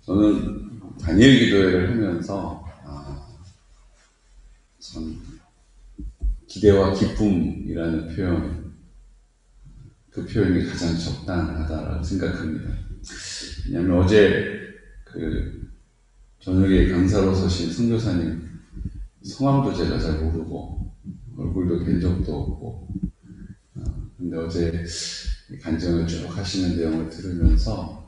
저는 다니엘 기도회를 하면서 참 기대와 기쁨이라는 표현, 그 표현이 가장 적당하다라고 생각합니다. 왜냐하면 어제 저녁에 강사로 서신 선교사님 성함도 제가 잘 모르고 얼굴도 뵌 적도 없고, 근데 어제 간증을 쭉 하시는 내용을 들으면서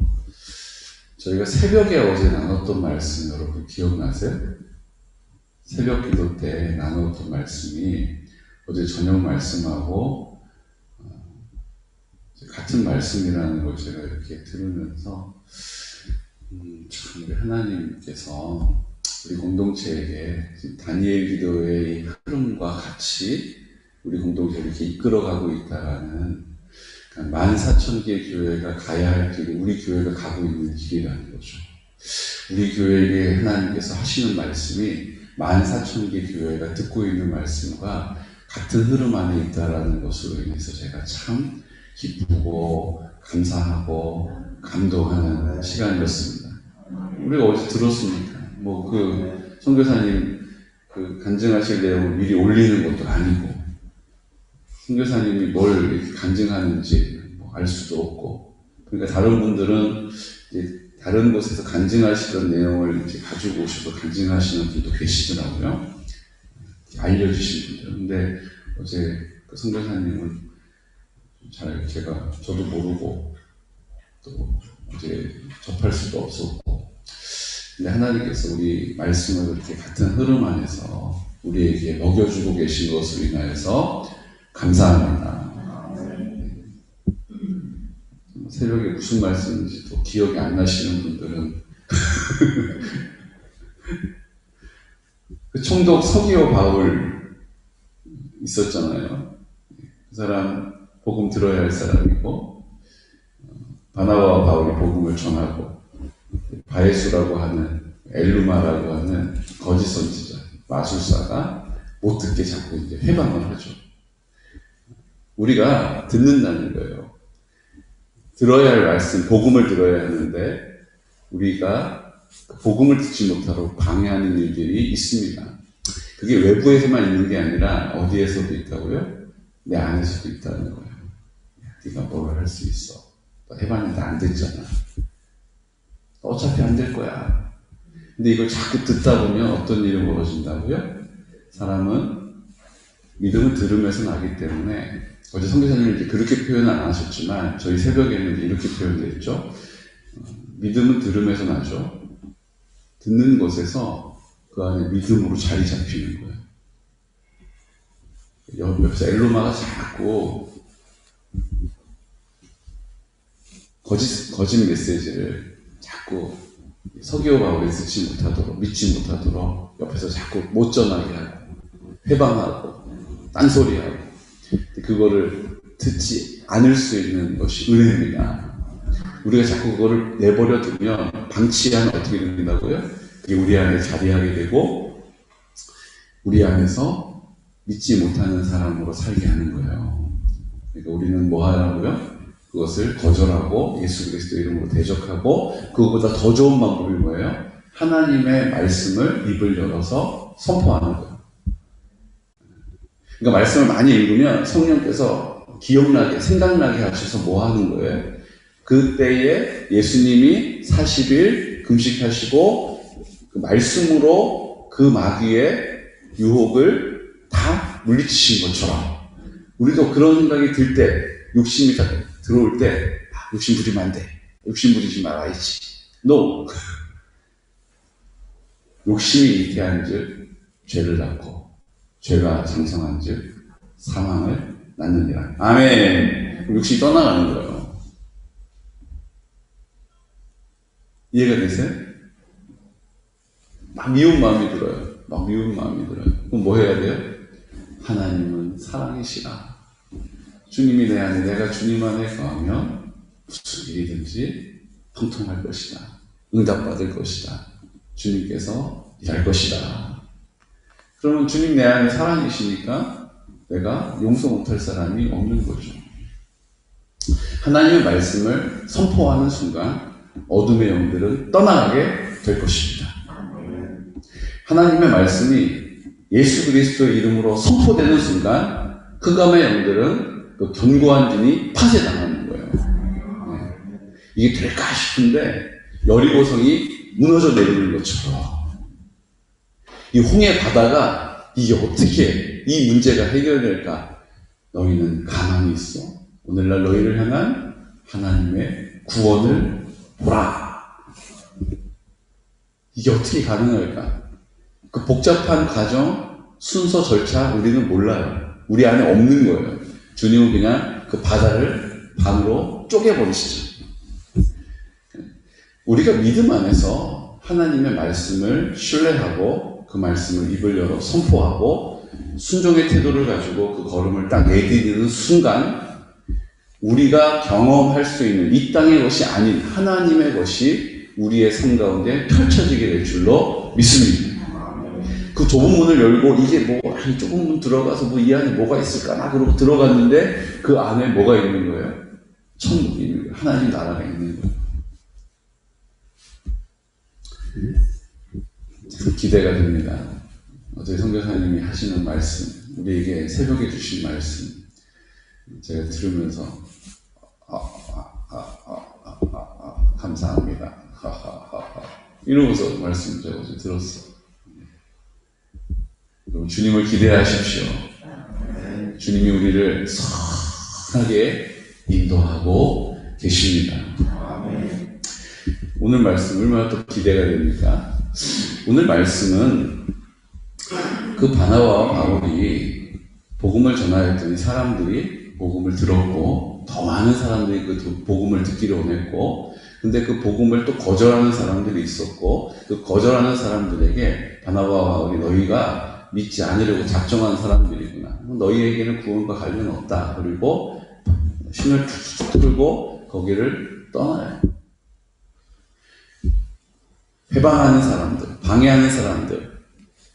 저희가 새벽에 어제 나눴던 말씀 여러분 기억나세요? 새벽 기도 때 나눴던 말씀이 어제 저녁 말씀하고 같은 말씀이라는 걸 제가 이렇게 들으면서 참 우리 하나님께서 우리 공동체에게 다니엘 기도의 흐름과 같이 우리 공동체를 이렇게 이끌어가고 있다라는 14,000개의 교회가 가야 할 길이 우리 교회가 가고 있는 길이라는 거죠. 우리 교회에게 하나님께서 하시는 말씀이 14,000개 교회가 듣고 있는 말씀과 같은 흐름 안에 있다라는 것으로 인해서 제가 참 기쁘고 감사하고 감동하는 시간이었습니다. 우리가 어제 들었으니까 선교사님 간증하실 내용을 미리 올리는 것도 아니고 선교사님이 뭘 이렇게 간증하는지 알 수도 없고, 그러니까 다른 분들은 이제 다른 곳에서 간증하시던 내용을 이제 가지고 오셔서 간증하시는 분도 계시더라고요. 알려주신 분들. 근데 어제 그 선교사님은 잘 저도 모르고 또 이제 접할 수도 없었고, 근데 하나님께서 우리 말씀을 이렇게 같은 흐름 안에서 우리에게 먹여주고 계신 것으로 인하여서 감사합니다. 새벽에 무슨 말씀인지 또 기억이 안 나시는 분들은 그 총독 서기오 바울 있었잖아요. 그 사람 복음 들어야 할 사람이고, 바나바와 바울이 복음을 전하고, 바에수라고 하는 엘루마라고 하는 거짓 선지자 마술사가 못 듣게 자꾸 이제 회방을 하죠. 우리가 듣는다는 거예요. 들어야 할 말씀, 복음을 들어야 하는데 우리가 복음을 듣지 못하도록 방해하는 일들이 있습니다. 그게 외부에서만 있는 게 아니라 어디에서도 있다고요? 내 안에서도 있다는 거예요. 네가 뭘 할 수 있어. 너 해봤는데 안 됐잖아. 어차피 안 될 거야. 근데 이걸 자꾸 듣다 보면 어떤 일이 벌어진다고요? 사람은 믿음을 들으면서 나기 때문에, 어제 선교사님은 이제 그렇게 표현 안 하셨지만 저희 새벽에는 이렇게 표현되어 있죠. 믿음은 들으면서 나죠. 듣는 것에서 그 안에 믿음으로 자리 잡히는 거예요. 옆에서 엘로마가 자꾸 거짓 메시지를 자꾸 서기오 바울이 듣지 못하도록, 믿지 못하도록 옆에서 자꾸 못 전하게 하고 회방하고 딴소리하고, 그거를 듣지 않을 수 있는 것이 은혜입니다. 우리가 자꾸 그거를 내버려 두면 방치하면 어떻게 된다고요? 그게 우리 안에 자리하게 되고 우리 안에서 믿지 못하는 사람으로 살게 하는 거예요. 그러니까 우리는 뭐 하라고요? 그것을 거절하고 예수 그리스도 이름으로 대적하고, 그것보다 더 좋은 방법이 뭐예요? 하나님의 말씀을 입을 열어서 선포하는 거예요. 그러니까 말씀을 많이 읽으면 성령께서 기억나게, 생각나게 하셔서 뭐 하는 거예요? 그때에 예수님이 40일 금식하시고 그 말씀으로 그 마귀의 유혹을 다 물리치신 것처럼, 우리도 그런 생각이 들 때, 욕심이 들어올 때, 욕심 부리면 안 돼. 욕심 부리지 말아야지. No! 욕심이 잉태한 즉 죄를 낳고, 죄가 장성한 즉 사망을 낳느니라. 아멘. 욕심이 떠나가는 거예요. 이해가 되세요? 막 미운 마음이 들어요. 그럼 뭐 해야 돼요? 하나님은 사랑이시라. 주님이 내 안에, 내가 주님 안에 거하면 무슨 일이든지 통통할 것이다. 응답받을 것이다. 주님께서 일할 것이다. 그러면 주님 내 안에 사랑이시니까 내가 용서 못할 사람이 없는 거죠. 하나님의 말씀을 선포하는 순간 어둠의 영들은 떠나가게 될 것입니다. 하나님의 말씀이 예수 그리스도의 이름으로 선포되는 순간 흑암의 영들은 그 견고한 진이 파쇄당하는 거예요. 이게 될까 싶은데 여리고성이 무너져 내리는 것처럼 이 홍해 바다가 이게 어떻게 이 문제가 해결될까? 너희는 가만히 있어. 오늘날 너희를 향한 하나님의 구원을 보라. 이게 어떻게 가능할까? 그 복잡한 과정, 순서, 절차 우리는 몰라요. 우리 안에 없는 거예요. 주님은 그냥 그 바다를 반으로 쪼개버리시죠. 우리가 믿음 안에서 하나님의 말씀을 신뢰하고 그 말씀을 입을 열어 선포하고 순종의 태도를 가지고 그 걸음을 딱 내디디는 순간 우리가 경험할 수 있는 이 땅의 것이 아닌 하나님의 것이 우리의 삶 가운데 펼쳐지게 될 줄로 믿습니다. 그 좁은 문을 열고 이게 좁은 문 들어가서 이 안에 뭐가 있을까나 그러고 들어갔는데 그 안에 뭐가 있는 거예요? 천국이 있는 거예요. 하나님 나라가 있는 거예요. 참 기대가 됩니다. 어제 선교사님이 하시는 말씀, 우리에게 새벽에 주신 말씀 제가 들으면서 감사합니다. 이러면서 말씀 제가 어제 들었어요. 주님을 기대하십시오. 주님이 우리를 선하게 인도하고 계십니다. 오늘 말씀 얼마나 또 기대가 됩니까? 오늘 말씀은 그 바나바와 바울이 복음을 전하였더니 사람들이 복음을 들었고 더 많은 사람들이 그 복음을 듣기를 원했고 근데 그 복음을 또 거절하는 사람들이 있었고 그 거절하는 사람들에게 바나바와 바울이 너희가 믿지 않으려고 작정한 사람들이구나. 너희에게는 구원과 관련 없다. 그리고 신을 툭툭 풀고 거기를 떠나요. 해방하는 사람들, 방해하는 사람들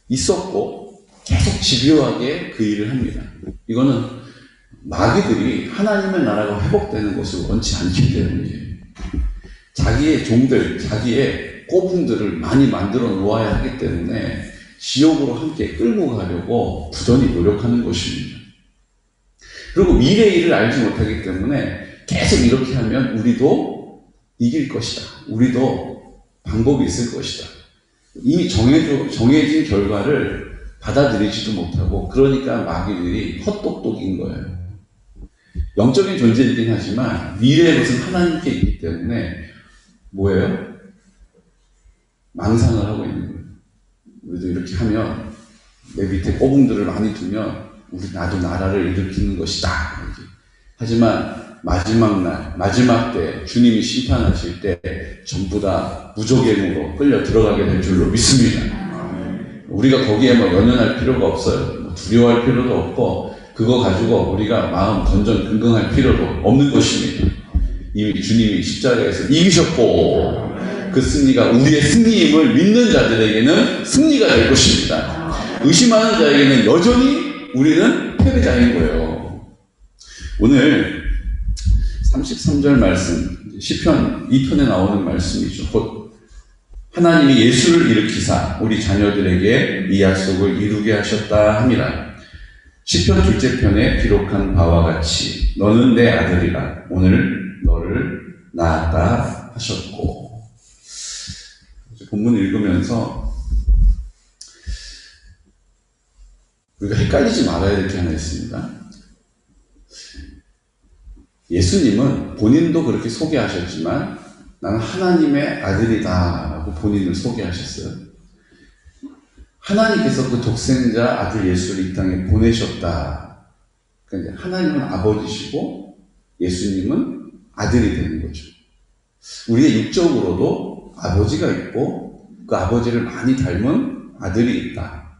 있었고 계속 집요하게 그 일을 합니다. 이거는 마귀들이 하나님의 나라가 회복되는 것을 원치 않기 때문이에요. 자기의 종들, 자기의 꼬붕들을 많이 만들어 놓아야 하기 때문에 지옥으로 함께 끌고 가려고 부단히 노력하는 것입니다. 그리고 미래의 일을 알지 못하기 때문에 계속 이렇게 하면 우리도 이길 것이다. 우리도 방법이 있을 것이다. 이미 정해진 결과를 받아들이지도 못하고 그러니까 마귀들이 헛똑똑인 거예요. 영적인 존재이긴 하지만 미래의 것은 하나님께 있기 때문에 뭐예요? 망상을 하고 있는 거예요. 우리도 이렇게 하면 내 밑에 꼬붕들을 많이 두면 나도 나라를 일으키는 것이다. 하지만 마지막 날, 마지막 때 주님이 심판하실 때 전부 다 무조갱으로 끌려 들어가게 될 줄로 믿습니다. 우리가 거기에 연연할 필요가 없어요. 두려워할 필요도 없고 그거 가지고 우리가 마음 건전긍긍할 필요도 없는 것입니다. 이미 주님이 십자가에서 이기셨고 그 승리가 우리의 승리임을 믿는 자들에게는 승리가 될 것입니다. 의심하는 자에게는 여전히 우리는 패배자인 거예요. 오늘 33절 말씀, 시편 2편에 나오는 말씀이죠. 곧 하나님이 예수를 일으키사 우리 자녀들에게 이 약속을 이루게 하셨다 함이라. 시편 둘째 편에 기록한 바와 같이 너는 내 아들이라 오늘 너를 낳았다 하셨고. 본문 읽으면서 우리가 헷갈리지 말아야 될 게 하나 있습니다. 예수님은 본인도 그렇게 소개하셨지만 나는 하나님의 아들이다 라고 본인을 소개하셨어요. 하나님께서 그 독생자 아들 예수를 이 땅에 보내셨다. 그러니까 하나님은 아버지시고 예수님은 아들이 되는 거죠. 우리의 육적으로도 아버지가 있고 그 아버지를 많이 닮은 아들이 있다.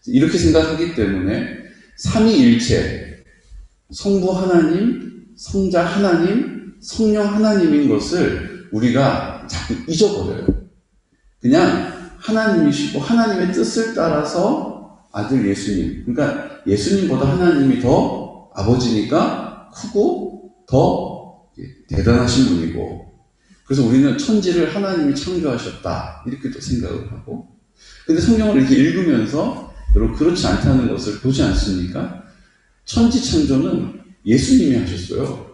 이렇게 생각하기 때문에 삼위일체, 성부 하나님, 성자 하나님, 성령 하나님인 것을 우리가 자꾸 잊어버려요. 그냥 하나님이시고 하나님의 뜻을 따라서 아들 예수님, 그러니까 예수님보다 하나님이 더 아버지니까 크고 더 대단하신 분이고 그래서 우리는 천지를 하나님이 창조하셨다 이렇게 또 생각을 하고, 근데 성경을 이렇게 읽으면서 여러분 그렇지 않다는 것을 보지 않습니까? 천지 창조는 예수님이 하셨어요.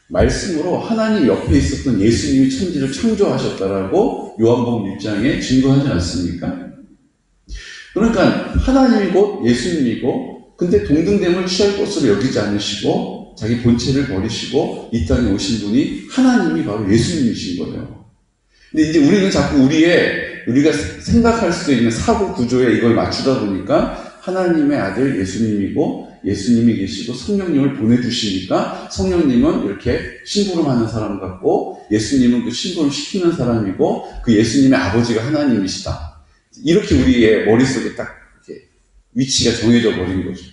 말씀으로 하나님 옆에 있었던 예수님이 천지를 창조하셨다라고 요한복음 1장에 증거하지 않습니까? 그러니까 하나님이 곧 예수님이고, 근데 동등됨을 취할 것으로 여기지 않으시고 자기 본체를 버리시고 이 땅에 오신 분이 하나님이 바로 예수님이신 거예요. 근데 이제 우리는 자꾸 우리가 생각할 수도 있는 사고 구조에 이걸 맞추다 보니까 하나님의 아들 예수님이고 예수님이 계시고 성령님을 보내주시니까 성령님은 이렇게 심부름하는 사람 같고 예수님은 그 심부름 시키는 사람이고 그 예수님의 아버지가 하나님이시다. 이렇게 우리의 머릿속에 딱 이렇게 위치가 정해져 버린 거죠.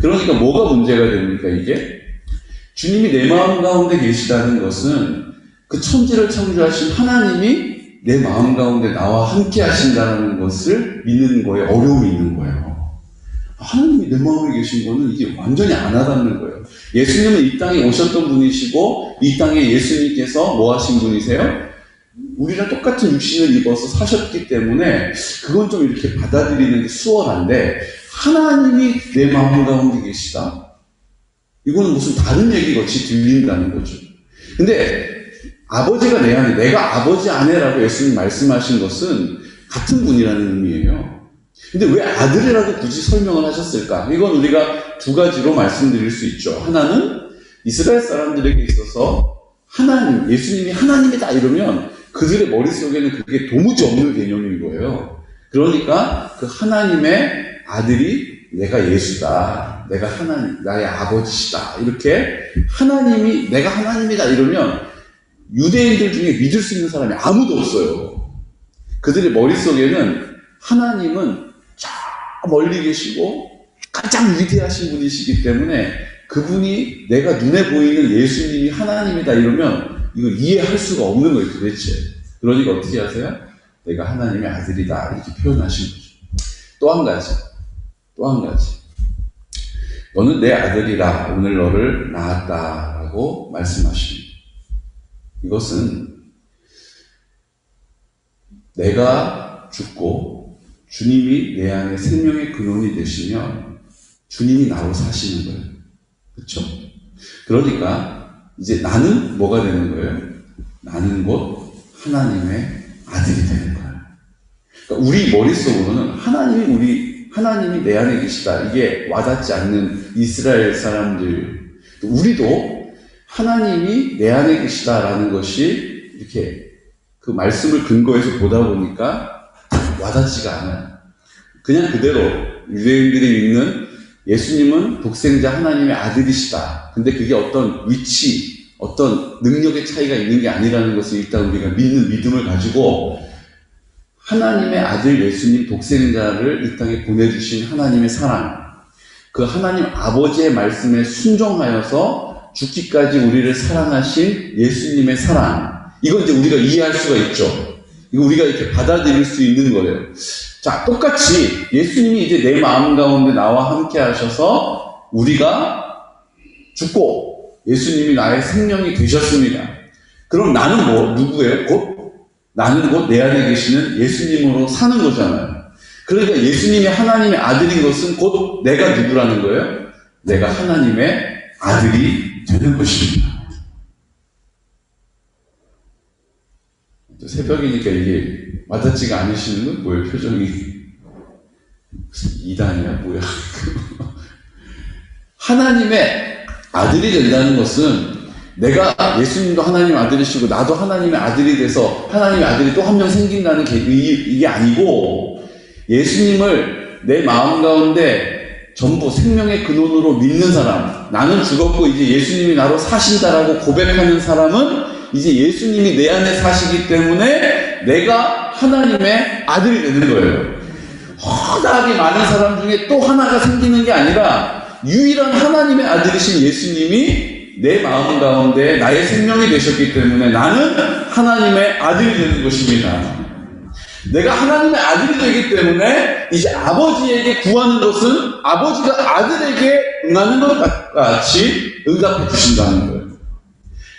그러니까 뭐가 문제가 됩니까, 이게? 주님이 내 마음 가운데 계시다는 것은 그 천지를 창조하신 하나님이 내 마음 가운데 나와 함께 하신다는 것을 믿는 거에 어려움이 있는 거예요. 하나님이 내 마음에 계신 거는 이게 완전히 안 와닿는 거예요. 예수님은 이 땅에 오셨던 분이시고 이 땅에 예수님께서 뭐 하신 분이세요? 우리랑 똑같은 육신을 입어서 사셨기 때문에 그건 좀 이렇게 받아들이는 게 수월한데, 하나님이 내 마음 가운데 계시다? 이거는 무슨 다른 얘기같이 들린다는 거죠. 근데 아버지가 내 안에, 내가 아버지 아내라고 예수님 말씀하신 것은 같은 분이라는 의미예요. 근데 왜 아들이라고 굳이 설명을 하셨을까? 이건 우리가 두 가지로 말씀드릴 수 있죠. 하나는 이스라엘 사람들에게 있어서 하나님, 예수님이 하나님이다 이러면 그들의 머릿속에는 그게 도무지 없는 개념인 거예요. 그러니까 그 하나님의 아들이 내가 예수다, 내가 하나님, 나의 아버지시다, 이렇게 하나님이, 내가 하나님이다 이러면 유대인들 중에 믿을 수 있는 사람이 아무도 없어요. 그들의 머릿속에는 하나님은 저 멀리 계시고 가장 위대하신 분이시기 때문에 그분이, 내가 눈에 보이는 예수님이 하나님이다 이러면 이거 이해할 수가 없는 거예요, 도대체. 그러니까 어떻게 하세요? 내가 하나님의 아들이다 이렇게 표현하신 거죠. 또 한 가지. 너는 내 아들이라 오늘 너를 낳았다라고 말씀하십니다. 이것은 내가 죽고 주님이 내 안에 생명의 근원이 되시면 주님이 나로 사시는 거예요. 그렇죠? 그러니까 이제 나는 뭐가 되는 거예요? 나는 곧 하나님의 아들이 되는 거예요. 그러니까 우리 머릿속으로는 하나님이 내 안에 계시다, 이게 와닿지 않는 이스라엘 사람들, 우리도 하나님이 내 안에 계시다라는 것이 이렇게 그 말씀을 근거해서 보다 보니까 와닿지가 않아요. 그냥 그대로 유대인들이 믿는 예수님은 독생자 하나님의 아들이시다. 근데 그게 어떤 위치, 어떤 능력의 차이가 있는 게 아니라는 것을 일단 우리가 믿는 믿음을 가지고 하나님의 아들 예수님 독생자를 이 땅에 보내주신 하나님의 사랑, 그 하나님 아버지의 말씀에 순종하여서 죽기까지 우리를 사랑하신 예수님의 사랑, 이건 이제 우리가 이해할 수가 있죠. 이거 우리가 이렇게 받아들일 수 있는 거예요. 자, 똑같이 예수님이 이제 내 마음 가운데 나와 함께 하셔서 우리가 죽고 예수님이 나의 생명이 되셨습니다. 그럼 나는 누구예요? 나는 곧 내 안에 계시는 예수님으로 사는 거잖아요. 그러니까 예수님이 하나님의 아들인 것은 곧 내가 누구라는 거예요? 내가 하나님의 아들이 되는 것입니다. 새벽이니까 이게 와닿지가 않으시는 건 뭐예요? 표정이 무슨 이단이야 뭐야? 하나님의 아들이 된다는 것은 내가 예수님도 하나님의 아들이시고 나도 하나님의 아들이 돼서 하나님의 아들이 또 한 명 생긴다는 이게 아니고, 예수님을 내 마음 가운데 전부 생명의 근원으로 믿는 사람, 나는 죽었고 이제 예수님이 나로 사신다라고 고백하는 사람은 이제 예수님이 내 안에 사시기 때문에 내가 하나님의 아들이 되는 거예요. 허다하게 많은 사람 중에 또 하나가 생기는 게 아니라 유일한 하나님의 아들이신 예수님이 내 마음 가운데 나의 생명이 되셨기 때문에 나는 하나님의 아들이 되는 것입니다. 내가 하나님의 아들이 되기 때문에 이제 아버지에게 구하는 것은 아버지가 아들에게 응하는 것 같이 응답해 주신다는 거예요.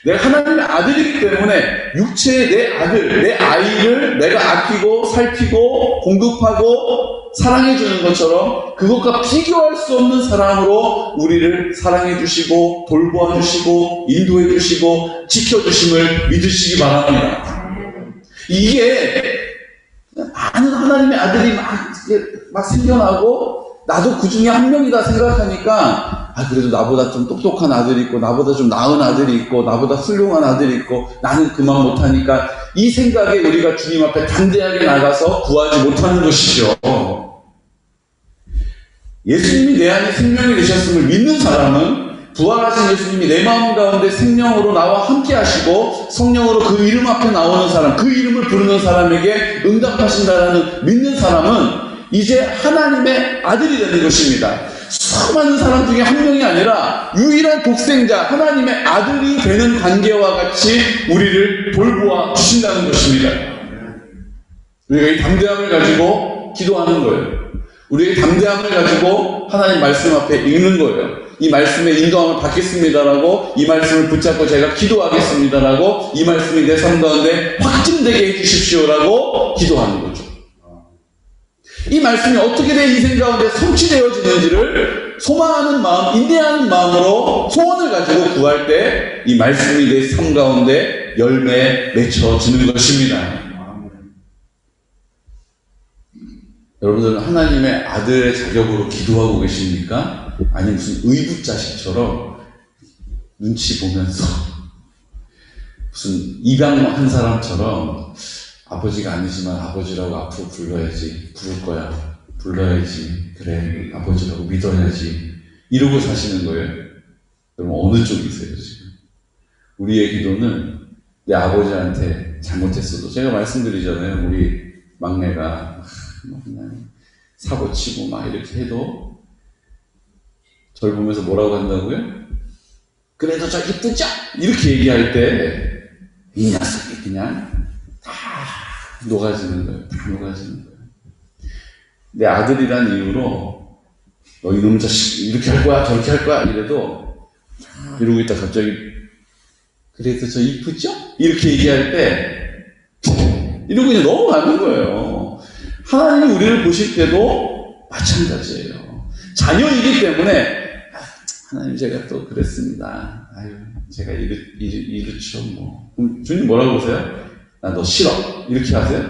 내가 하나님의 아들이기 때문에 육체의 내 아들, 내 아이를 내가 아끼고 살피고 공급하고 사랑해주는 것처럼 그것과 비교할 수 없는 사랑으로 우리를 사랑해주시고 돌보아주시고 인도해주시고 지켜주심을 믿으시기 바랍니다. 이게 많은 하나님의 아들이 막 생겨나고 나도 그 중에 한 명이다 생각하니까 그래도 나보다 좀 똑똑한 아들이 있고 나보다 좀 나은 아들이 있고 나보다 훌륭한 아들이 있고 나는 그만 못하니까 이 생각에 우리가 주님 앞에 담대하게 나가서 구하지 못하는 것이죠. 예수님이 내 안에 생명이 되셨음을 믿는 사람은 부활하신 예수님이 내 마음 가운데 생명으로 나와 함께 하시고 성령으로 그 이름 앞에 나오는 사람, 그 이름을 부르는 사람에게 응답하신다라는 믿는 사람은 이제 하나님의 아들이 되는 것입니다. 수많은 사람 중에 한 명이 아니라 유일한 독생자 하나님의 아들이 되는 관계와 같이 우리를 돌보아 주신다는 것입니다. 우리가 이 담대함을 가지고 기도하는 거예요. 우리의 담대함을 가지고 하나님 말씀 앞에 읽는 거예요. 이 말씀의 인도함을 받겠습니다라고, 이 말씀을 붙잡고 제가 기도하겠습니다라고, 이 말씀이 내 삶 가운데 확증되게 해주십시오라고 기도하는 거죠. 이 말씀이 어떻게 내 인생 가운데 성취되어지는지를 소망하는 마음, 인내하는 마음으로 소원을 가지고 구할 때 이 말씀이 내 삶 가운데 열매에 맺혀지는 것입니다. 여러분들은 하나님의 아들의 자격으로 기도하고 계십니까? 아니면 무슨 의붓자식처럼 눈치 보면서 무슨 입양한 사람처럼 아버지가 아니지만 아버지라고 앞으로 불러야지, 부를 거야, 불러야지, 그래, 아버지라고 믿어야지, 이러고 사시는 거예요? 그럼 어느 쪽이세요, 지금? 우리의 기도는 내 아버지한테 잘못했어도, 제가 말씀드리잖아요. 우리 막내가 그냥 사고 치고 막 이렇게 해도 저를 보면서 뭐라고 한다고요? 그래도 저 이쁘죠? 이렇게 얘기할 때 이 녀석이 그냥 다 녹아지는 거예요. 다 녹아지는 거예요. 내 아들이란 이유로 너 이놈 자식 이렇게 할 거야 저렇게 할 거야 이래도 이러고 있다 갑자기 그래도 저 이쁘죠? 이렇게 얘기할 때 이러고 그냥 넘어가는 거예요. 하나님이 우리를 보실 때도 마찬가지예요. 자녀이기 때문에 하나님 제가 또 그랬습니다. 아유 제가 이렇죠 뭐. 그럼 주님 뭐라고 보세요? 나 너 싫어. 이렇게 하세요?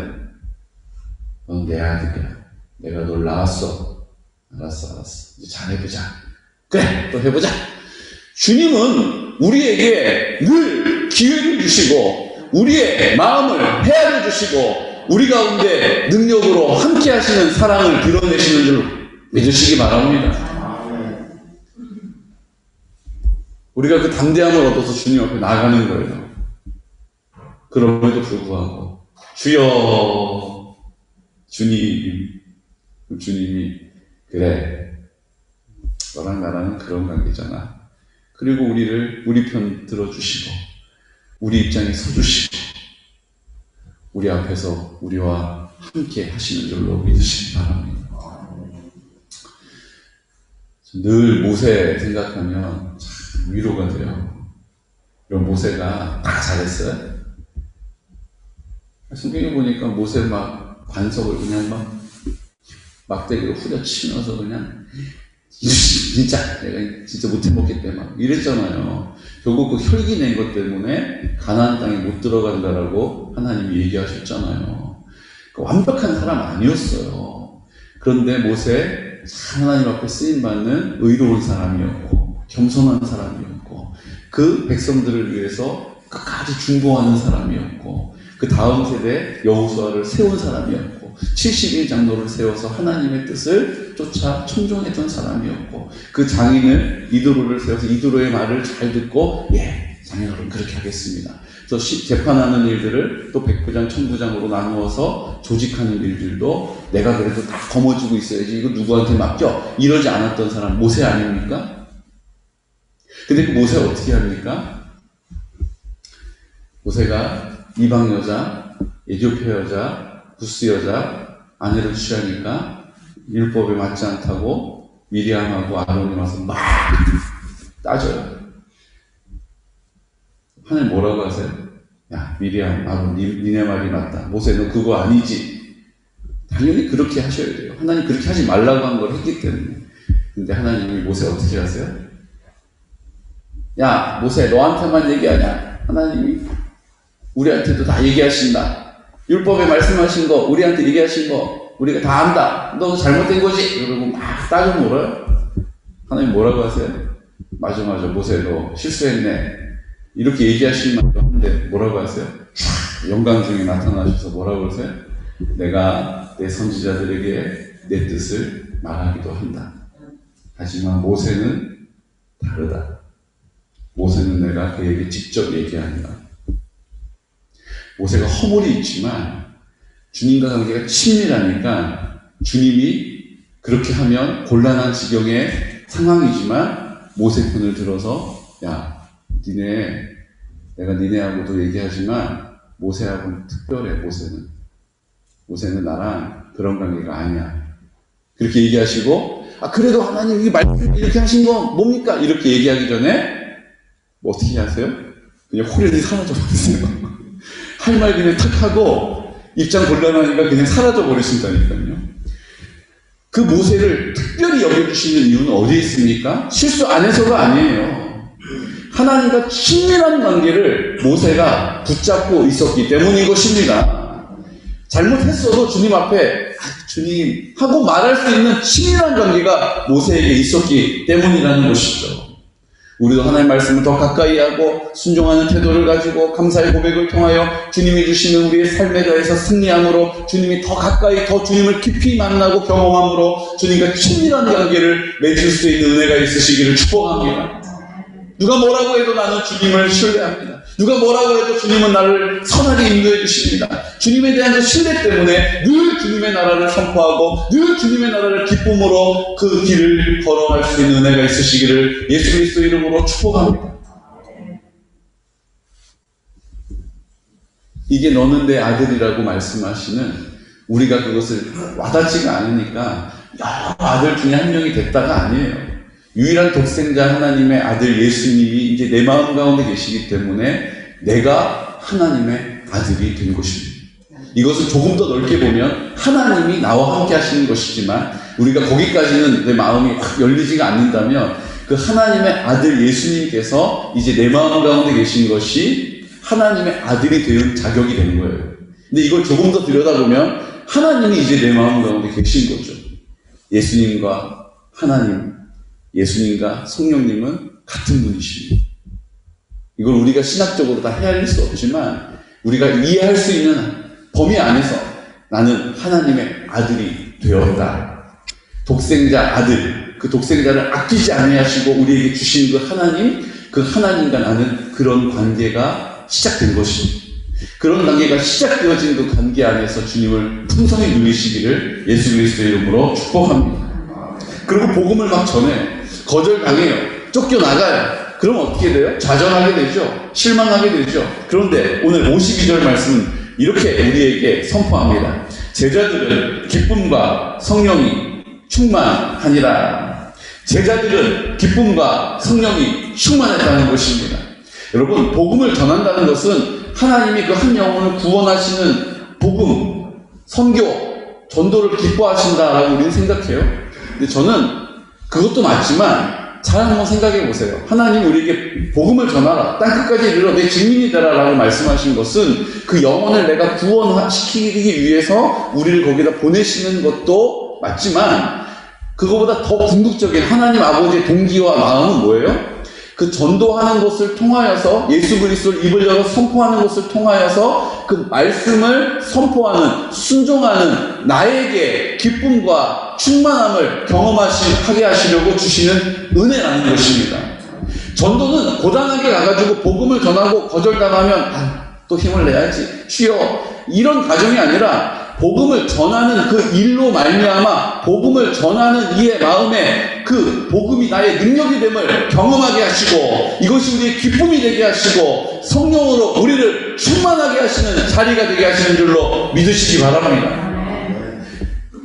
넌 내 아들이야. 내가 널 낳았어. 알았어. 이제 잘해보자. 그래 또 해보자. 주님은 우리에게 늘 기회를 주시고 우리의 마음을 헤아려 주시고 우리 가운데 능력으로 함께 하시는 사랑을 드러내시는 줄 믿으시기 바랍니다. 우리가 그 담대함을 얻어서 주님 앞에 나가는 거예요. 그럼에도 불구하고 주여 주님이 그래 너랑 나랑은 그런 관계잖아. 그리고 우리 편 들어주시고 우리 입장에 서주시고 우리 앞에서 우리와 함께 하시는 줄로 믿으시기 바랍니다. 늘 모세 생각하면 참 위로가 돼요. 이런 모세가 다 잘했어요. 성경에 보니까 모세 막 반석을 그냥 막대기로 후려치면서 그냥 진짜 내가 진짜 못해먹겠대 막 이랬잖아요. 결국 그 혈기 낸 것 때문에 가나안 땅에 못 들어간다라고 하나님이 얘기하셨잖아요. 완벽한 사람 아니었어요. 그런데 모세 하나님 앞에 쓰임받는 의로운 사람이었고 겸손한 사람이었고 그 백성들을 위해서 끝까지 중보하는 사람이었고 그 다음 세대 여호수아를 세운 사람이었고 71장로를 세워서 하나님의 뜻을 쫓아 청종했던 사람이었고 그 장인을 이도로를 세워서 이도로의 말을 잘 듣고 장인어른 그렇게 하겠습니다. 그래서 재판하는 일들을 또 백부장, 천부장으로 나누어서 조직하는 일들도 내가 그래도 다 거머쥐고 있어야지 이거 누구한테 맡겨 이러지 않았던 사람 모세 아닙니까? 근데 그 모세 어떻게 합니까? 모세가 이방 여자, 에티오피아 여자, 구스 여자 아내를 취하니까 율법에 맞지 않다고 미리암하고 아론이 와서 막 따져요. 하나님 뭐라고 하세요? 야, 미리암, 니네 말이 맞다. 모세, 너 그거 아니지. 당연히 그렇게 하셔야 돼요. 하나님 그렇게 하지 말라고 한 걸 했기 때문에. 근데 하나님이 모세 어떻게 하세요? 야, 모세, 너한테만 얘기하냐? 하나님이 우리한테도 다 얘기하신다. 율법에 말씀하신 거, 우리한테 얘기하신 거, 우리가 다 안다. 너 잘못된 거지? 그러고 막 따져 물어요. 하나님 뭐라고 하세요? 맞아, 모세, 너 실수했네. 이렇게 얘기하실 만도 한데, 뭐라고 하세요? 영광 중에 나타나셔서 뭐라고 하세요? 내가 내 선지자들에게 내 뜻을 말하기도 한다. 하지만 모세는 다르다. 모세는 내가 그에게 직접 얘기한다. 모세가 허물이 있지만 주님과 관계가 친밀하니까 주님이 그렇게 하면 곤란한 지경의 상황이지만 모세 편을 들어서 야, 내가 니네하고도 얘기하지만 모세하고는 특별해. 모세는 나랑 그런 관계가 아니야. 그렇게 얘기하시고 그래도 하나님 이 말씀 이렇게 하신 건 뭡니까? 이렇게 얘기하기 전에 뭐 어떻게 하세요? 그냥 호련히 사라져버리세요. 할 말 그냥 탁 하고 입장 곤란하니까 그냥 사라져버리신다니까요. 그 모세를 특별히 여겨주시는 이유는 어디에 있습니까? 실수 안 해서가 아니에요. 하나님과 친밀한 관계를 모세가 붙잡고 있었기 때문인 것입니다. 잘못했어도 주님 앞에 주님 하고 말할 수 있는 친밀한 관계가 모세에게 있었기 때문이라는 것이죠. 우리도 하나님의 말씀을 더 가까이 하고 순종하는 태도를 가지고 감사의 고백을 통하여 주님이 주시는 우리의 삶에 대해서 승리함으로 주님이 더 가까이 더 주님을 깊이 만나고 경험함으로 주님과 친밀한 관계를 맺을 수 있는 은혜가 있으시기를 축복합니다. 누가 뭐라고 해도 나는 주님을 신뢰합니다. 누가 뭐라고 해도 주님은 나를 선하게 인도해 주십니다. 주님에 대한 그 신뢰 때문에 늘 주님의 나라를 선포하고 늘 주님의 나라를 기쁨으로 그 길을 걸어갈 수 있는 은혜가 있으시기를 예수 그리스도 이름으로 축복합니다. 이게 너는 내 아들이라고 말씀하시는 우리가 그것을 와닿지가 않으니까 여러 아들 중에 한 명이 됐다가 아니에요. 유일한 독생자 하나님의 아들 예수님이 이제 내 마음 가운데 계시기 때문에 내가 하나님의 아들이 된 것입니다. 이것을 조금 더 넓게 보면 하나님이 나와 함께 하시는 것이지만 우리가 거기까지는 내 마음이 확 열리지가 않는다면 그 하나님의 아들 예수님께서 이제 내 마음 가운데 계신 것이 하나님의 아들이 될 자격이 되는 거예요. 근데 이걸 조금 더 들여다보면 하나님이 이제 내 마음 가운데 계신 거죠. 예수님과 하나님, 예수님과 성령님은 같은 분이십니다. 이걸 우리가 신학적으로 다 헤아릴 수 없지만 우리가 이해할 수 있는 범위 안에서 나는 하나님의 아들이 되었다. 독생자 아들, 그 독생자를 아끼지 아니하시고 우리에게 주신 그 하나님과 나는 그런 관계가 시작된 것입니다. 그런 관계가 시작되어진 그 관계 안에서 주님을 풍성히 누리시기를 예수 그리스도의 이름으로 축복합니다. 그리고 복음을 막 전해 거절당해요. 쫓겨나가요. 그럼 어떻게 돼요? 좌절하게 되죠. 실망하게 되죠. 그런데 오늘 52절 말씀은 이렇게 우리에게 선포합니다. 제자들은 기쁨과 성령이 충만하니라. 제자들은 기쁨과 성령이 충만했다는 것입니다. 여러분, 복음을 전한다는 것은 하나님이 그 한 영혼을 구원하시는 복음, 선교, 전도를 기뻐하신다라고 우리는 생각해요. 근데 저는 그것도 맞지만 잘 한번 생각해 보세요. 하나님 우리에게 복음을 전하라. 땅끝까지 이르러 내 증인이 되라 라고 말씀하신 것은 그 영혼을 내가 구원시키기 위해서 우리를 거기다 보내시는 것도 맞지만 그거보다 더 궁극적인 하나님 아버지의 동기와 마음은 뭐예요? 그 전도하는 것을 통하여서 예수 그리스도를 입을 열어 선포하는 것을 통하여서 그 말씀을 선포하는 순종하는 나에게 기쁨과 충만함을 경험하게 하시려고 주시는 은혜라는 것입니다. 전도는 고단하게 가가지고 복음을 전하고 거절당하면 또 힘을 내야지 쉬어 이런 가정이 아니라 복음을 전하는 그 일로 말미암아 복음을 전하는 이의 마음에 그 복음이 나의 능력이 됨을 경험하게 하시고 이것이 우리의 기쁨이 되게 하시고 성령으로 우리를 충만하게 하시는 자리가 되게 하시는 줄로 믿으시기 바랍니다.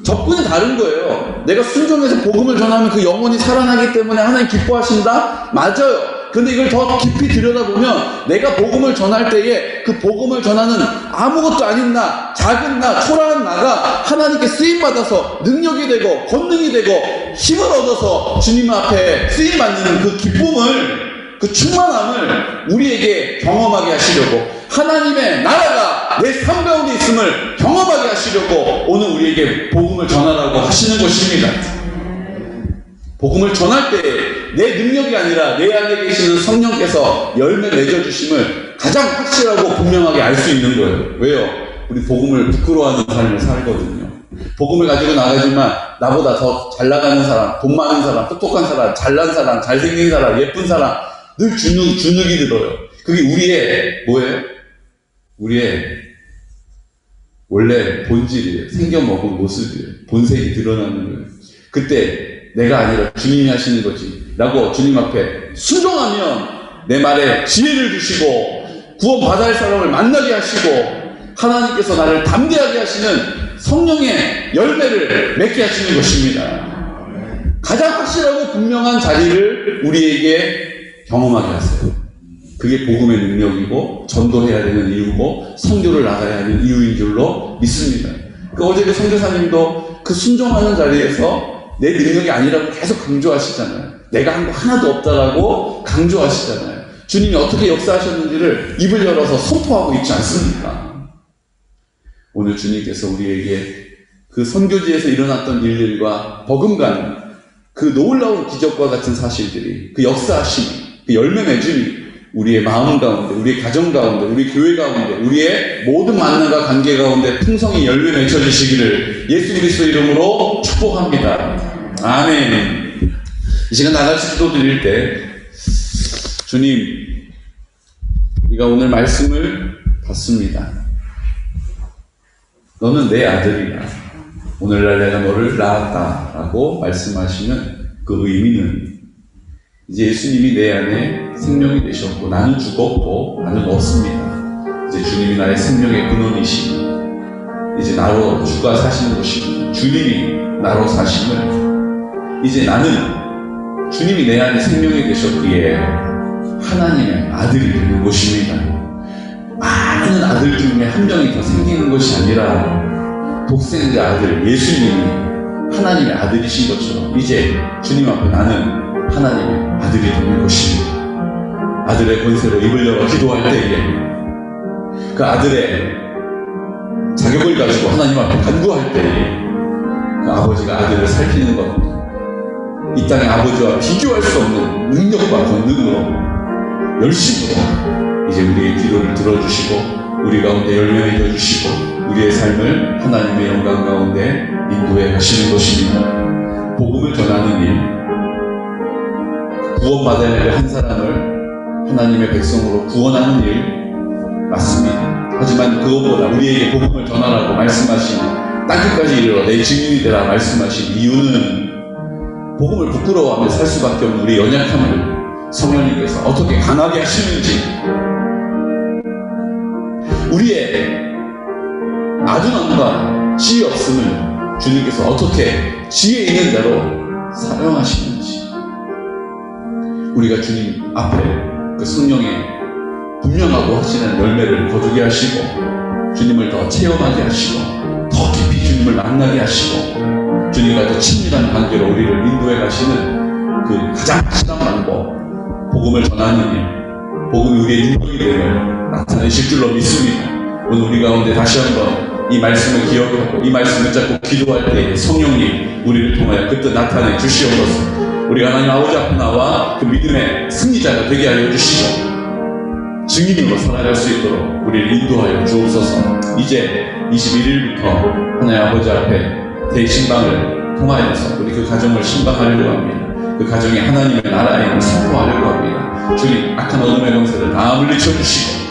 접근이 다른 거예요. 내가 순종해서 복음을 전하면 그 영혼이 살아나기 때문에 하나님 기뻐하신다? 맞아요. 근데 이걸 더 깊이 들여다보면 내가 복음을 전할 때에 그 복음을 전하는 아무것도 아닌 나, 작은 나, 초라한 나가 하나님께 쓰임받아서 능력이 되고 권능이 되고 힘을 얻어서 주님 앞에 쓰임받는 그 기쁨을, 그 충만함을 우리에게 경험하게 하시려고, 하나님의 나라가 내 삶 가운데 있음을 경험하게 하시려고 오늘 우리에게 복음을 전하라고 하시는 것입니다. 복음을 전할 때 내 능력이 아니라 내 안에 계시는 성령께서 열매 맺어주심을 가장 확실하고 분명하게 알 수 있는 거예요. 왜요? 우리 복음을 부끄러워하는 삶을 살거든요. 복음을 가지고 나가지만 나보다 더 잘 나가는 사람, 돈 많은 사람, 똑똑한 사람, 잘난 사람, 잘생긴 사람, 예쁜 사람 늘 주눅이 들어요. 그게 우리의 뭐예요? 우리의 원래 본질이에요. 생겨먹은 모습이에요. 본색이 드러나는 거예요. 그때 내가 아니라 주님이 하시는 거지 라고 주님 앞에 순종하면 내 말에 지혜를 주시고 구원받아야 할 사람을 만나게 하시고 하나님께서 나를 담대하게 하시는 성령의 열매를 맺게 하시는 것입니다. 가장 확실하고 분명한 자리를 우리에게 경험하게 하세요. 그게 복음의 능력이고 전도해야 되는 이유고 선교를 나가야 하는 이유인 줄로 믿습니다. 어제 그 선교사님도 그 순종하는 자리에서 내 능력이 아니라고 계속 강조하시잖아요. 내가 한 거 하나도 없다라고 강조하시잖아요. 주님이 어떻게 역사하셨는지를 입을 열어서 선포하고 있지 않습니까? 오늘 주님께서 우리에게 그 선교지에서 일어났던 일들과 버금가는 그 놀라운 기적과 같은 사실들이, 그 역사하심이, 그 열매 맺음이 우리의 마음 가운데, 우리의 가정 가운데, 우리 교회 가운데, 우리의 모든 만남과 관계 가운데 풍성히 열매 맺혀지시기를 예수 그리스도 이름으로 축복합니다. 아멘. 이 시간 나같이 기도 드릴 때 주님, 우리가 오늘 말씀을 받습니다. 너는 내 아들이다. 오늘날 내가 너를 낳았다라고 말씀하시는 그 의미는 이제 예수님이 내 안에 생명이 되셨고 나는 죽었고 나는 없습니다. 이제 주님이 나의 생명의 근원이시니 이제 나로 주가 사시는 것입니다. 주님이 나로 사심을 이제 나는 주님이 내 안에 생명이 되셨기에 하나님의 아들이 되는 것입니다. 많은 아들 중에 한 명이 더 생기는 것이 아니라 독생자 아들 예수님이 하나님의 아들이신 것처럼 이제 주님 앞에 나는 하나님의 아들이 되는 것입니다. 아들의 권세로 입을 열어 기도할 때에 그 아들의 자격을 가지고 하나님 앞에 간구할 때에 그 아버지가 아들을 살피는 것, 이 땅의 아버지와 비교할 수 없는 능력과 권능으로 열심으로 이제 우리의 기도를 들어주시고 우리 가운데 열매 맺어주시고 우리의 삶을 하나님의 영광 가운데 인도해 가시는 것입니다. 복음을 전하는 일, 구원받아야 할 한 사람을 하나님의 백성으로 구원하는 일 맞습니다. 하지만 그것보다 우리에게 복음을 전하라고 말씀하신 땅끝까지 이르러 내 증인이 되라 말씀하신 이유는 복음을 부끄러워하며 살 수밖에 없는 우리의 연약함을 성령님께서 어떻게 강하게 하시는지, 우리의 아둔함과 지혜 없음을 주님께서 어떻게 지혜 있는 대로 사용하시는지, 우리가 주님 앞에 그 성령의 분명하고 확실한 열매를 거두게 하시고 주님을 더 체험하게 하시고 더 깊이 주님을 만나게 하시고 주님과 더 친밀한 관계로 우리를 인도해 가시는 그 가장 확실한 방법, 복음을 전하는 일, 복음이 우리의 능력이 됨을 나타내실 줄로 믿습니다. 오늘 우리 가운데 다시 한번 이 말씀을 기억하고 이 말씀을 잡고 기도할 때 성령님 우리를 통하여 그때 나타내 주시옵소서. 우리가 하나님 아버지 앞에 나와 그 믿음의 승리자가 되게 하여 주시고 증인으로 살아갈 수 있도록 우리를 인도하여 주옵소서. 이제 21일부터 하나님 아버지 앞에 대신방을 통하여서 우리 그 가정을 신방하려고 합니다. 그 가정에 하나님의 나라의 힘을 선포하려고 합니다. 주님, 악한 어둠의 권세를 다 물리쳐주시고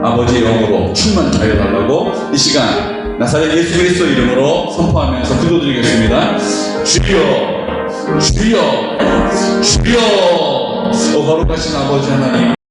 아버지의 영으로 충만하여 달라고 이 시간 나사렛 예수 그리스도 이름으로 선포하면서 기도드리겠습니다. 주여, 주여, 주여. 거룩하신 아버지 하나님,